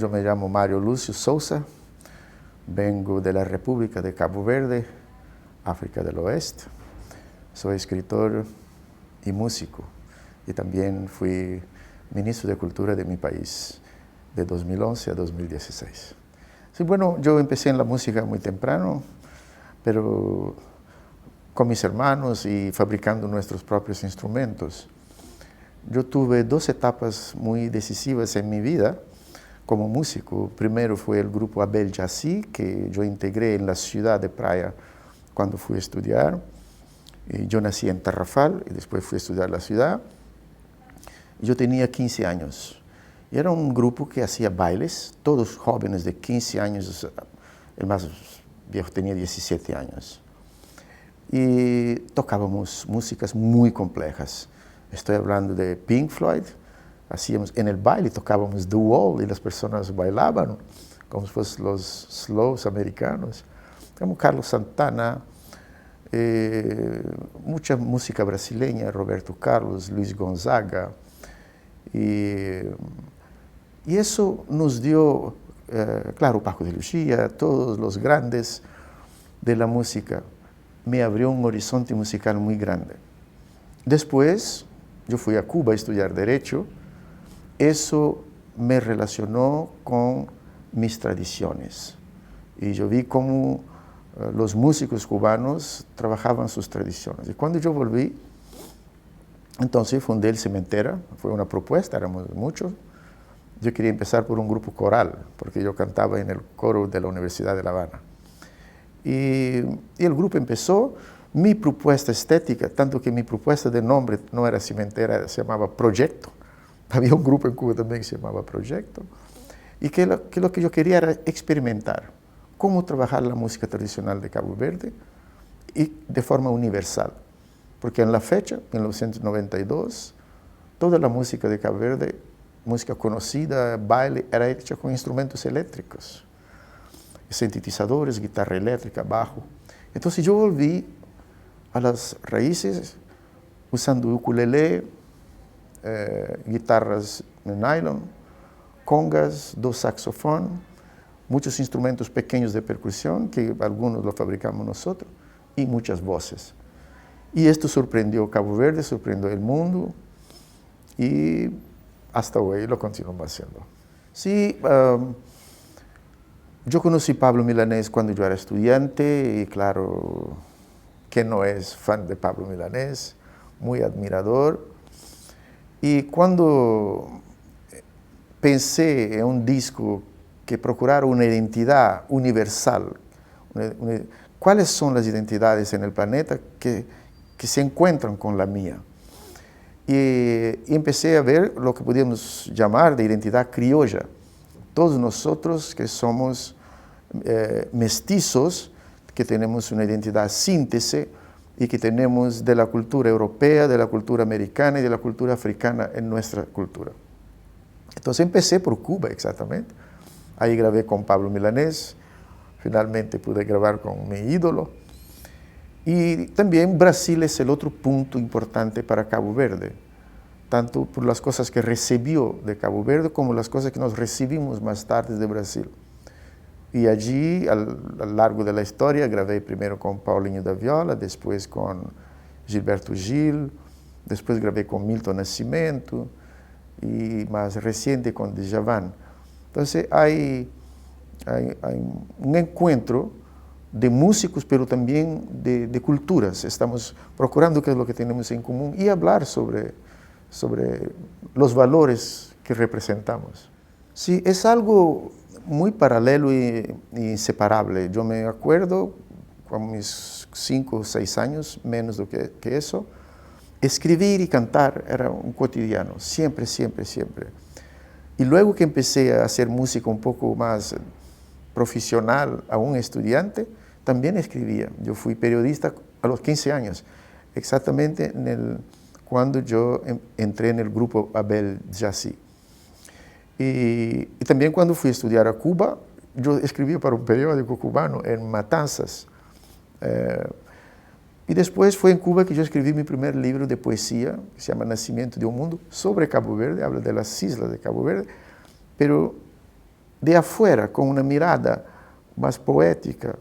Yo me llamo Mario Lúcio Sousa, vengo de la República de Cabo Verde, África del Oeste. Soy escritor y músico y también fui ministro de Cultura de mi país de 2011 a 2016. Sí, bueno, yo empecé en la música muy temprano, pero con mis hermanos y fabricando nuestros propios instrumentos. Yo tuve dos etapas muy decisivas en mi vida como músico. Primero fue el grupo Abel Jassy, que yo integré en la ciudad de Praia cuando fui a estudiar. Y yo nací en Tarrafal y después fui a estudiar la ciudad. Yo tenía 15 años. Y era un grupo que hacía bailes, todos jóvenes de 15 años, el más viejo tenía 17 años. Y tocábamos músicas muy complejas. Estoy hablando de Pink Floyd. Hacíamos en el baile, tocábamos The Wall y las personas bailaban como si fuesen los slows americanos. Como Carlos Santana, mucha música brasileña, Roberto Carlos, Luis Gonzaga. Y eso nos dio, claro, Paco de Lucía, todos los grandes de la música. Me abrió un horizonte musical muy grande. Después, yo fui a Cuba a estudiar Derecho. Eso me relacionó con mis tradiciones. Y yo vi cómo los músicos cubanos trabajaban sus tradiciones. Y cuando yo volví, entonces fundé el Cementera. Fue una propuesta, éramos muchos. Yo quería empezar por un grupo coral, porque yo cantaba en el coro de la Universidad de La Habana. Y el grupo empezó. Mi propuesta estética, tanto que mi propuesta de nombre no era Cementera, se llamaba Proyecto. Había un grupo en Cuba también que se llamaba Proyecto. Y que lo que yo quería era experimentar cómo trabajar la música tradicional de Cabo Verde y de forma universal. Porque en la fecha, 1992, toda la música de Cabo Verde, música conocida, baile, era hecha con instrumentos eléctricos. Sintetizadores, guitarra eléctrica, bajo. Entonces yo volví a las raíces usando ukulele, guitarras de nylon, congas, dos saxofones, muchos instrumentos pequeños de percusión, que algunos los fabricamos nosotros, y muchas voces. Y esto sorprendió Cabo Verde, sorprendió el mundo, y hasta hoy lo continuamos haciendo. Sí, yo conocí a Pablo Milanés cuando yo era estudiante, y claro, que no es fan de Pablo Milanés, muy admirador. Y cuando pensé en un disco que procurara una identidad universal, ¿cuáles son las identidades en el planeta que se encuentran con la mía? Y empecé a ver lo que podíamos llamar de identidad criolla. Todos nosotros que somos mestizos, que tenemos una identidad síntesis y que tenemos de la cultura europea, de la cultura americana y de la cultura africana en nuestra cultura. Entonces empecé por Cuba, exactamente. Ahí grabé con Pablo Milanés, finalmente pude grabar con mi ídolo. Y también Brasil es el otro punto importante para Cabo Verde, tanto por las cosas que recibió de Cabo Verde como las cosas que nos recibimos más tarde de Brasil. Y allí, a lo largo de la historia, grabé primero con Paulinho da Viola, después con Gilberto Gil, después grabé con Milton Nascimento y más reciente con Djavan. Entonces hay un encuentro de músicos, pero también de culturas. Estamos procurando qué es lo que tenemos en común y hablar sobre los valores que representamos. Sí, es algo muy paralelo e inseparable. Yo me acuerdo, con mis 5 o 6 años, menos do que eso, escribir y cantar era un cotidiano, siempre, siempre, siempre. Y luego que empecé a hacer música un poco más profesional, aún estudiante, también escribía. Yo fui periodista a los 15 años, exactamente cuando yo entré en el grupo Abel Jassy. Y también cuando fui a estudiar a Cuba, yo escribía para un periódico cubano en Matanzas. Y después fue en Cuba que yo escribí mi primer libro de poesía, que se llama Nacimiento de un Mundo, sobre Cabo Verde, habla de las islas de Cabo Verde, pero de afuera, con una mirada más poética.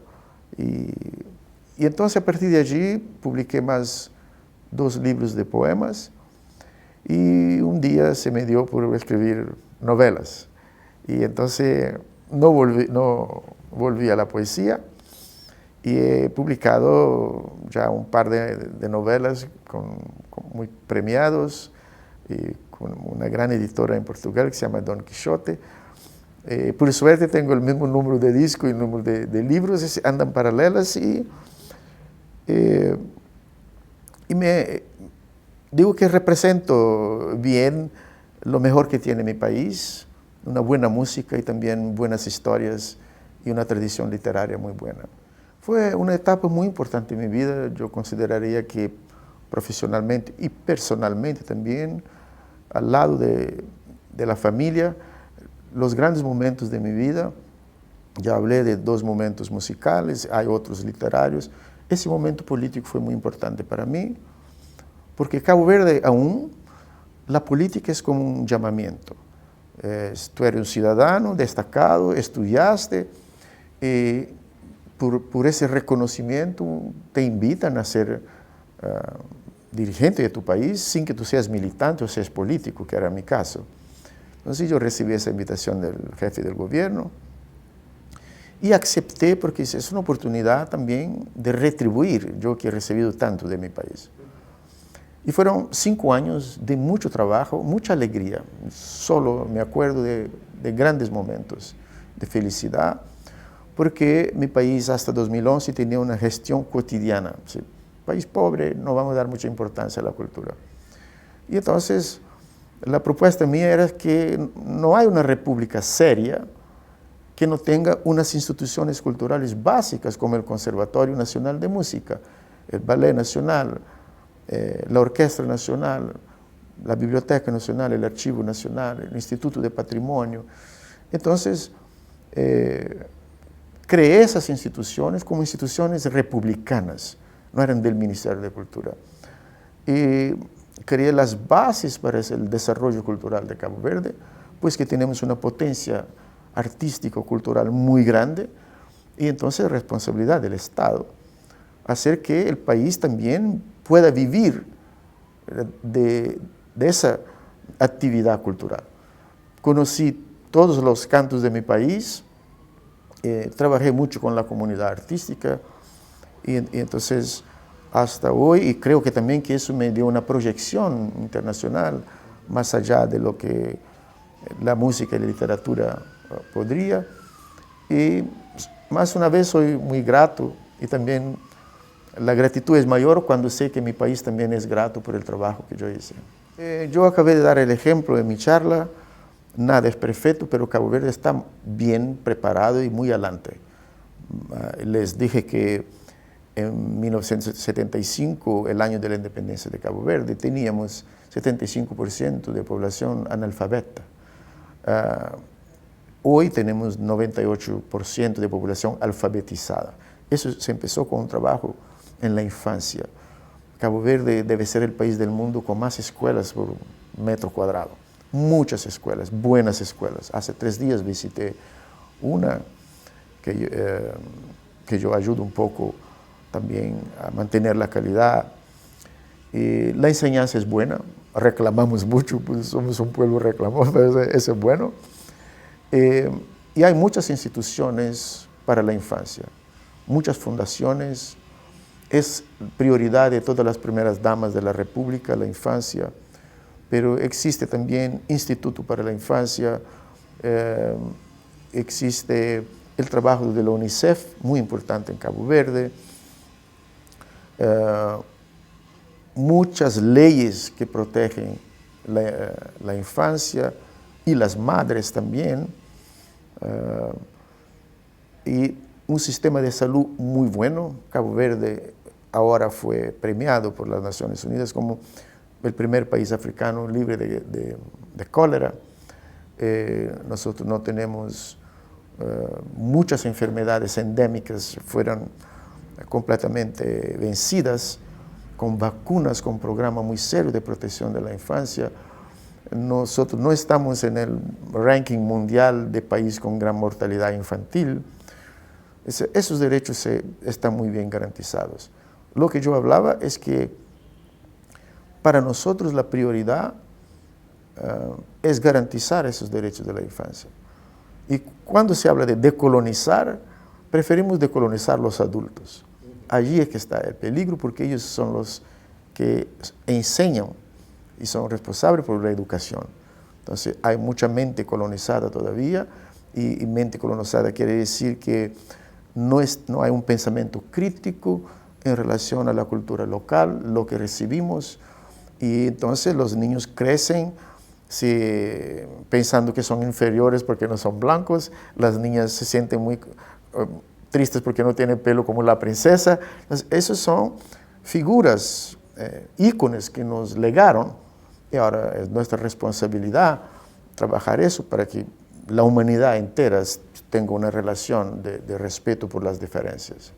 Y entonces a partir de allí publiqué más 2 libros de poemas y un día se me dio por escribir novelas. Y entonces no volví a la poesía y he publicado ya un par de novelas muy premiados y con una gran editora en Portugal que se llama Don Quijote. Por suerte tengo el mismo número de discos y el número de libros, andan paralelas y me digo que represento bien lo mejor que tiene mi país, una buena música y también buenas historias y una tradición literaria muy buena. Fue una etapa muy importante en mi vida. Yo consideraría que profesionalmente y personalmente también, al lado de la familia, los grandes momentos de mi vida. Ya hablé de 2 momentos musicales, hay otros literarios. Ese momento político fue muy importante para mí, porque Cabo Verde aún, la política es como un llamamiento. Tú eres un ciudadano destacado, estudiaste, por ese reconocimiento te invitan a ser dirigente de tu país sin que tú seas militante o seas político, que era mi caso. Entonces yo recibí esa invitación del jefe del gobierno y acepté porque es una oportunidad también de retribuir, yo que he recibido tanto de mi país. Y fueron 5 años de mucho trabajo, mucha alegría. Solo me acuerdo de grandes momentos de felicidad, porque mi país hasta 2011 tenía una gestión cotidiana. ¿Sí? País pobre, no vamos a dar mucha importancia a la cultura. Y entonces la propuesta mía era que no hay una república seria que no tenga unas instituciones culturales básicas como el Conservatorio Nacional de Música, el Ballet Nacional, la Orquesta Nacional, la Biblioteca Nacional, el Archivo Nacional, el Instituto de Patrimonio. Entonces, creé esas instituciones como instituciones republicanas, no eran del Ministerio de Cultura. Y creé las bases para el desarrollo cultural de Cabo Verde, pues que tenemos una potencia artístico-cultural muy grande, y entonces responsabilidad del Estado, hacer que el país también pueda vivir de esa actividad cultural. Conocí todos los cantos de mi país, trabajé mucho con la comunidad artística, y entonces hasta hoy, y creo que también que eso me dio una proyección internacional, más allá de lo que la música y la literatura podría. Y más una vez soy muy grato, y también la gratitud es mayor cuando sé que mi país también es grato por el trabajo que yo hice. Yo acabé de dar el ejemplo en mi charla, nada es perfecto, pero Cabo Verde está bien preparado y muy adelante. Les dije que en 1975, el año de la independencia de Cabo Verde, teníamos 75% de población analfabeta. Hoy tenemos 98% de población alfabetizada. Eso se empezó con un trabajo en la infancia. Cabo Verde debe ser el país del mundo con más escuelas por metro cuadrado. Muchas escuelas, buenas escuelas. Hace 3 días visité una que yo ayudo un poco también a mantener la calidad. La enseñanza es buena, reclamamos mucho, pues somos un pueblo reclamón, pero eso es bueno. Y hay muchas instituciones para la infancia, muchas fundaciones. Es prioridad de todas las primeras damas de la República, la infancia, pero existe también Instituto para la Infancia, existe el trabajo de la UNICEF, muy importante en Cabo Verde, muchas leyes que protegen la infancia y las madres también, y un sistema de salud muy bueno. Cabo Verde ahora fue premiado por las Naciones Unidas como el primer país africano libre de cólera. Nosotros no tenemos muchas enfermedades endémicas, fueron completamente vencidas, con vacunas, con un programa muy serio de protección de la infancia. nosotros no estamos en el ranking mundial de país con gran mortalidad infantil. Esos derechos están muy bien garantizados. Lo que yo hablaba es que para nosotros la prioridad es garantizar esos derechos de la infancia. Y cuando se habla de decolonizar, preferimos decolonizar los adultos. Allí es que está el peligro, porque ellos son los que enseñan y son responsables por la educación. Entonces hay mucha mente colonizada todavía, y mente colonizada quiere decir que no hay un pensamiento crítico en relación a la cultura local, lo que recibimos, y entonces los niños crecen pensando que son inferiores porque no son blancos, las niñas se sienten muy tristes porque no tienen pelo como la princesa. Entonces, esas son figuras, íconos que nos legaron, y ahora es nuestra responsabilidad trabajar eso para que la humanidad entera tenga una relación de respeto por las diferencias.